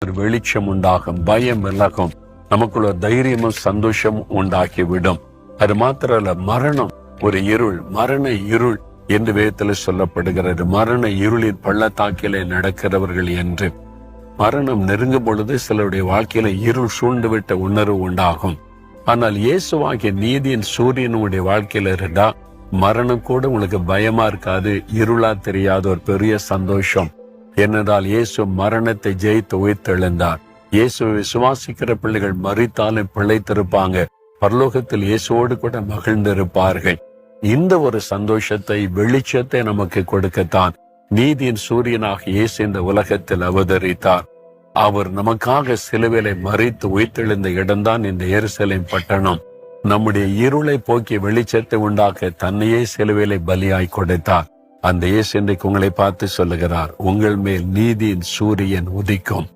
ஒரு வெளிச்சம் உண்டாகும், பயம் விலகும், நமக்குள்ள தைரியமும் சந்தோஷமும் உண்டாக்கிவிடும். அது மாத்திரமல்ல, மரணம் ஒரு இருள், மரண இருள் என்று வேதத்தில் சொல்லப்படுகிறது. மரண இருளின் பள்ளத்தாக்கிலே நடக்கிறவர்கள் என்று. மரணம் நெருங்கும் பொழுது சிலருடைய வாழ்க்கையில இருள் சூழ்ந்துவிட்ட உணர்வு உண்டாகும். ஆனால் இயேசுவாகிய நீதியின் சூரியனுடைய வாழ்க்கையில இருந்தா மரணம் கூட உங்களுக்கு பயமா இருக்காது, இருளா தெரியாத ஒரு பெரிய சந்தோஷம். என்னதால் இயேசு மரணத்தை ஜெயித்து உயிர்த்தெழுந்தார். இயேசுவை விசுவாசிக்கிற பிள்ளைகள் மரித்தாலும் பிழைத்திருப்பாங்க, பரலோகத்தில் இயேசுவோடு கூட மகிழ்ந்திருப்பார்கள். இந்த ஒரு சந்தோஷத்தை, வெளிச்சத்தை நமக்கு கொடுக்கத்தான் நீதியின் சூரியனாக இயேசு இந்த உலகத்தில் அவதரித்தார். அவர் நமக்காக சிலுவையிலே மரித்து உயிர்த்தெழுந்த இடம்தான் இந்த எருசலேம் பட்டணம். நம்முடைய இருளை போக்கி வெளிச்சத்தை உண்டாக்க தன்னையே சிலுவையிலே பலியாய் கொடுத்தார். அந்த இயேசு இன்றைக்கு உங்களை பார்த்து சொல்லுகிறார், உங்கள் மேல் நீதியின் சூரியன் உதிக்கும்.